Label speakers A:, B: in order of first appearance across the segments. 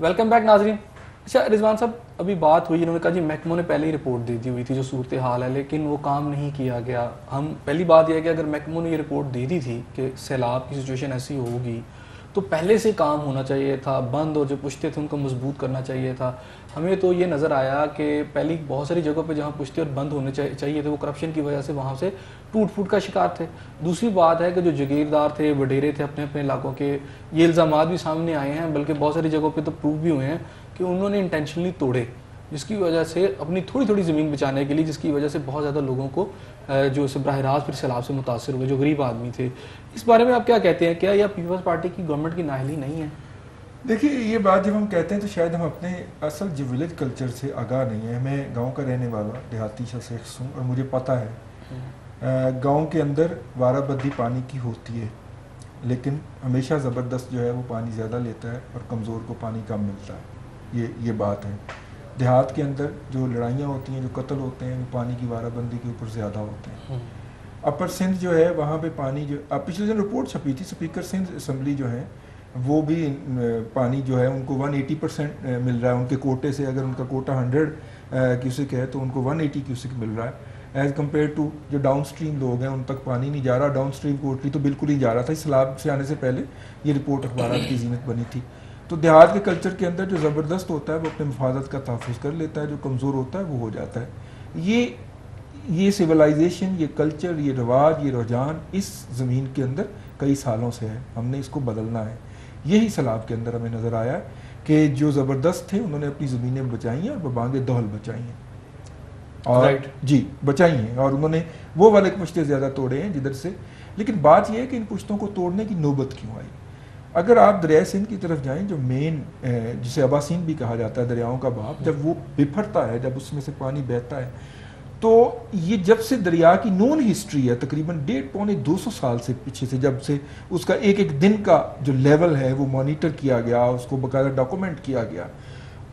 A: Welcome back ناظرین. اچھا رضوان صاحب, ابھی بات ہوئی, انہوں نے کہا جی محکموں نے پہلے ہی رپورٹ دے دی ہوئی تھی جو صورتحال ہے, لیکن وہ کام نہیں کیا گیا. ہم پہلی بات یہ ہے کہ اگر محکموں نے یہ رپورٹ دے دی تھی کہ سیلاب کی سچویشن ایسی ہوگی تو پہلے سے کام ہونا چاہیے تھا, بند اور جو پشتے تھے ان کو مضبوط کرنا چاہیے تھا. ہمیں تو یہ نظر آیا کہ پہلی بہت ساری جگہوں پہ جہاں پشتے اور بند ہونے چاہیے تھے وہ کرپشن کی وجہ سے وہاں سے ٹوٹ پھوٹ کا شکار تھے. دوسری بات ہے کہ جو جگیردار تھے, وڈیرے تھے اپنے اپنے علاقوں کے, یہ الزامات بھی سامنے آئے ہیں, بلکہ بہت ساری جگہوں پہ تو پروف بھی ہوئے ہیں کہ انہوں نے انٹینشنلی توڑے, جس کی وجہ سے اپنی تھوڑی تھوڑی زمین بچانے کے لیے, جس کی وجہ سے بہت زیادہ لوگوں کو جو براہ راست پھر سیلاب سے متاثر ہوئے, جو غریب آدمی تھے. اس بارے میں آپ کیا کہتے ہیں, کیا یہ پیپلز پارٹی کی گورنمنٹ کی نااہلی نہیں ہے؟
B: دیکھیے یہ بات جب ہم کہتے ہیں تو شاید ہم اپنے اصل جو ولیج کلچر سے آگاہ نہیں ہیں. میں گاؤں کا رہنے والا دیہاتی شخص ہوں اور مجھے پتہ ہے گاؤں کے اندر وارہ بدی پانی کی ہوتی ہے, لیکن ہمیشہ زبردست جو ہے وہ پانی زیادہ لیتا ہے اور کمزور کو پانی کم ملتا ہے. یہ بات ہے. دیہات کے اندر جو لڑائیاں ہوتی ہیں, جو قتل ہوتے ہیں, وہ پانی کی وارہ بندی کے اوپر زیادہ ہوتے ہیں. اپر سندھ جو ہے وہاں پہ پانی جو پچھلے دن رپورٹ چھپی تھی, اسپیکر سندھ اسمبلی جو ہے وہ بھی پانی جو ہے ان کو 180% مل رہا ہے ان کے کوٹے سے. اگر ان کا کوٹا 100 کیوسک ہے تو ان کو 180 کیوسک مل رہا ہے, ایز کمپیئر ٹو جو ڈاؤن اسٹریم لوگ ہیں ان تک پانی نہیں جا رہا. ڈاؤن اسٹریم کوٹلی تو بالکل ہی جا رہا تھا. سیلاب سے آنے سے پہلے یہ رپورٹ اخبارات کی زینت بنی تھی. تو دیہات کے کلچر کے اندر جو زبردست ہوتا ہے وہ اپنے مفادات کا تحفظ کر لیتا ہے, جو کمزور ہوتا ہے وہ ہو جاتا ہے. یہ سویلائزیشن, یہ کلچر, یہ رواج, یہ رجحان اس زمین کے اندر کئی سالوں سے ہے. ہم نے اس کو بدلنا ہے. یہی سیلاب کے اندر ہمیں نظر آیا کہ جو زبردست تھے انہوں نے اپنی زمینیں بچائی ہیں اور ببانگ دہل بچائی ہیں, اور جی بچائی ہیں, اور انہوں نے وہ والے پشتے زیادہ توڑے ہیں جدھر سے. لیکن بات یہ ہے کہ ان پشتوں کو توڑنے کی نوبت کیوں آئی؟ اگر آپ دریائے سندھ کی طرف جائیں, جو مین جسے اباسین بھی کہا جاتا ہے, دریاؤں کا باپ, جب وہ بپھرتا ہے, جب اس میں سے پانی بہتا ہے, تو یہ جب سے دریا کی نون ہسٹری ہے تقریباً 150-200 سال سے پیچھے سے, جب سے اس کا ایک ایک دن کا جو لیول ہے وہ مانیٹر کیا گیا, اس کو باقاعدہ ڈاکومنٹ کیا گیا,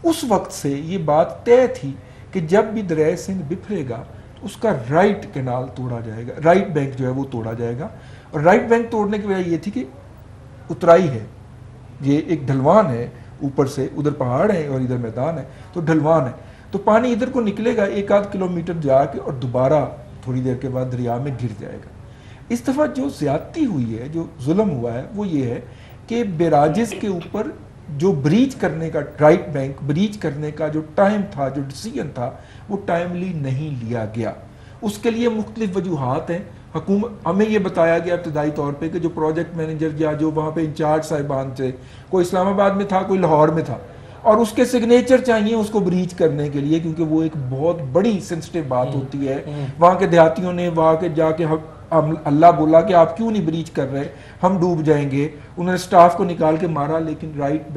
B: اس وقت سے یہ بات طے تھی کہ جب بھی دریائے سندھ بپھرے گا تو اس کا رائٹ کینال توڑا جائے گا, رائٹ بینک جو ہے وہ توڑا جائے گا. اور رائٹ بینک توڑنے کی وجہ یہ تھی کہ اترائی ہے, یہ ایک ڈھلوان ہے, اوپر سے ادھر پہاڑ ہے اور ادھر میدان ہے, تو ڈھلوان ہے, تو پانی ادھر کو نکلے گا 1-8 کلومیٹر جا کے اور دوبارہ تھوڑی دیر کے بعد دریا میں گر جائے گا. اس دفعہ جو زیادتی ہوئی ہے, جو ظلم ہوا ہے, وہ یہ ہے کہ بیراجز کے اوپر جو بریچ کرنے کا, رائٹ بینک بریچ کرنے کا جو ٹائم تھا, جو ڈیسیجن تھا, وہ ٹائملی نہیں لیا گیا. اس کے لیے مختلف وجوہات ہیں. حکومت ہمیں یہ بتایا گیا ابتدائی طور پہ کہ جو پروجیکٹ مینیجر یا جو وہاں پہ انچارج صاحبان تھے, کوئی اسلام آباد میں تھا, کوئی لاہور میں تھا, اور اس کے سگنیچر چاہیے اس کو بریچ کرنے کے لیے, کیونکہ وہ ایک بہت بڑی سینسٹیو بات ہوتی ہے. وہاں کے دیہاتیوں نے وہاں کے جا کے اللہ بولا کہ آپ کیوں نہیں بریچ کر رہے, ہم ڈوب جائیں گے. انہوں نے سٹاف کو نکال کے مارا, لیکن رائٹ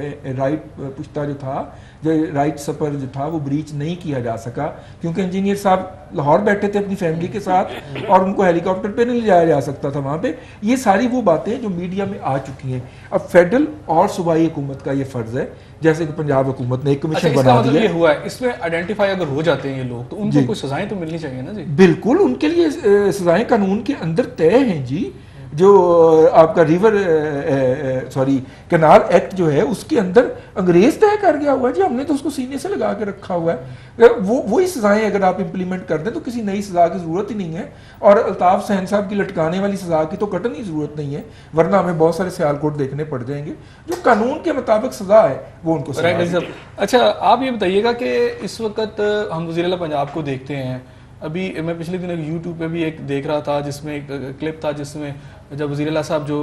B: پشتہ جو تھا, جو رائٹ سپر جو تھا, وہ بریچ نہیں کیا جا سکا, کیونکہ انجینئر صاحب لاہور بیٹھے تھے اپنی فیملی کے ساتھ اور ان کو ہیلی کاپٹر پہ نہیں لے جایا جا سکتا تھا وہاں پہ. یہ ساری وہ باتیں جو میڈیا میں آ چکی ہیں. اب فیڈرل اور صوبائی حکومت کا یہ فرض ہے, جیسے کہ پنجاب حکومت نے ایک کمیشن بنا دیا.
A: یہ ہوا ہے, اس میں آئیڈینٹیفائی اگر ہو جاتے ہیں یہ لوگ تو ان کو کوئی سزائیں تو ملنی چاہیے نا جی.
B: بالکل, ان کے لیے سزائیں قانون کے اندر طے ہیں جی. جو آپ کا کینال ایکٹ جو ہے اس کے اندر انگریز طے کر گیا ہوا ہے جی. ہم نے تو اس کو سینے سے لگا کے رکھا ہوا ہے. وہی سزائیں اگر آپ امپلیمنٹ کر دیں تو کسی نئی سزا کی ضرورت ہی نہیں ہے. اور الطاف حسین صاحب کی لٹکانے والی سزا کی تو قطعی ضرورت نہیں ہے, ورنہ ہمیں بہت سارے سیالکوٹ دیکھنے پڑ جائیں گے. جو قانون کے مطابق سزا ہے وہ ان کو سزا ہے.
A: اچھا آپ یہ بتائیے گا کہ اس وقت ہم وزیر اعلیٰ پنجاب کو دیکھتے ہیں. ابھی میں پچھلے دن یوٹیوب پہ بھی ایک دیکھ رہا تھا جس میں ایک کلپ تھا, جس میں جب وزیر اعلیٰ صاحب جو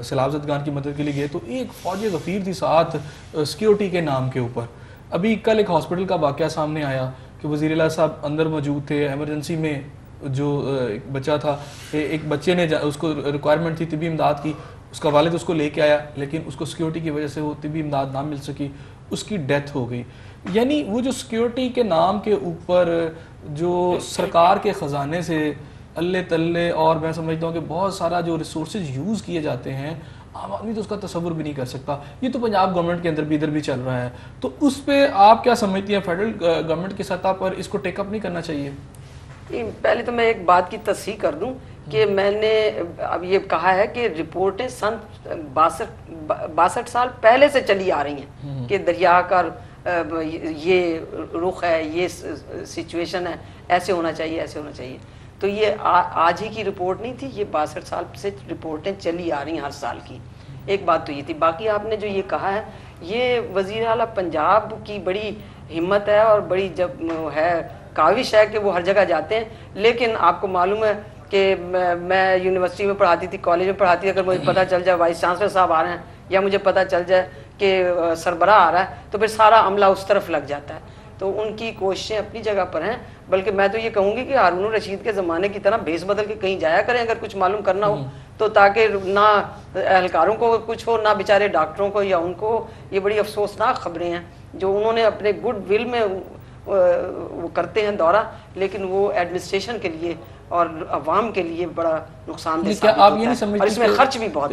A: سیلاب زدگان کی مدد کے لیے گئے تو ایک فوجی غفیر تھی ساتھ سیکیورٹی کے نام کے اوپر. ابھی کل ایک ہاسپٹل کا واقعہ سامنے آیا کہ وزیر اعلیٰ صاحب اندر موجود تھے, ایمرجنسی میں جو ایک بچہ تھا, ایک بچے نے اس کو ریکوائرمنٹ تھی طبی امداد کی, اس کا والد اس کو لے کے آیا, لیکن اس کو سیکیورٹی کی وجہ سے وہ طبی امداد نہ مل سکی, اس کی ڈیتھ ہو گئی. یعنی وہ جو سیکیورٹی کے نام کے اوپر جو سرکار کے خزانے سے اللہ تلے, اور میں سمجھتا ہوں کہ بہت سارا جو ریسورسز یوز کیے جاتے ہیں, عام آدمی تو اس کا تصور بھی نہیں کر سکتا. یہ تو پنجاب گورنمنٹ کے اندر بھی ادھر بھی چل رہا ہے. تو اس پہ آپ کیا سمجھتی ہیں, فیڈرل گورنمنٹ کی سطح پر اس کو ٹیک اپ نہیں کرنا چاہیے؟
C: پہلے تو میں ایک بات کی تصحیح کر دوں کہ میں نے اب یہ کہا ہے کہ رپورٹیں سن 62 سال پہلے سے چلی آ رہی ہیں کہ دریا کا یہ رخ ہے، یہ سچویشن ہے، ایسے ہونا چاہیے، ایسے ہونا چاہیے. تو یہ آج ہی کی رپورٹ نہیں تھی، یہ 62 سال سے رپورٹیں چلی آ رہی ہیں ہر سال کی. ایک بات تو یہ تھی. باقی آپ نے جو یہ کہا ہے، یہ وزیر اعلیٰ پنجاب کی بڑی ہمت ہے اور بڑی جب ہے کاوش ہے کہ وہ ہر جگہ جاتے ہیں. لیکن آپ کو معلوم ہے کہ میں یونیورسٹی میں پڑھاتی تھی، کالج میں پڑھاتی تھی، اگر مجھے پتہ چل جائے وائس چانسلر صاحب آ رہے ہیں یا مجھے پتہ چل جائے کہ سربراہ آ رہا ہے تو پھر سارا عملہ اس طرف لگ جاتا ہے. تو ان کی کوششیں اپنی جگہ پر ہیں. بلکہ میں تو یہ کہوں گی کہ ہارون الرشید کے زمانے کی طرح بھیس بدل کے کہیں جایا کریں اگر کچھ معلوم کرنا ہو تو، تاکہ نہ اہلکاروں کو کچھ ہو، نہ بیچارے ڈاکٹروں کو یا ان کو. یہ بڑی افسوسناک خبریں ہیں جو انہوں نے اپنے گڈ ول میں وہ کرتے ہیں دورہ، لیکن وہ ایڈمنسٹریشن کے لیے اور عوام کے لیے بڑا نقصان دہ ثابت ہوتا ہے اور اس میں خرچ بھی بہت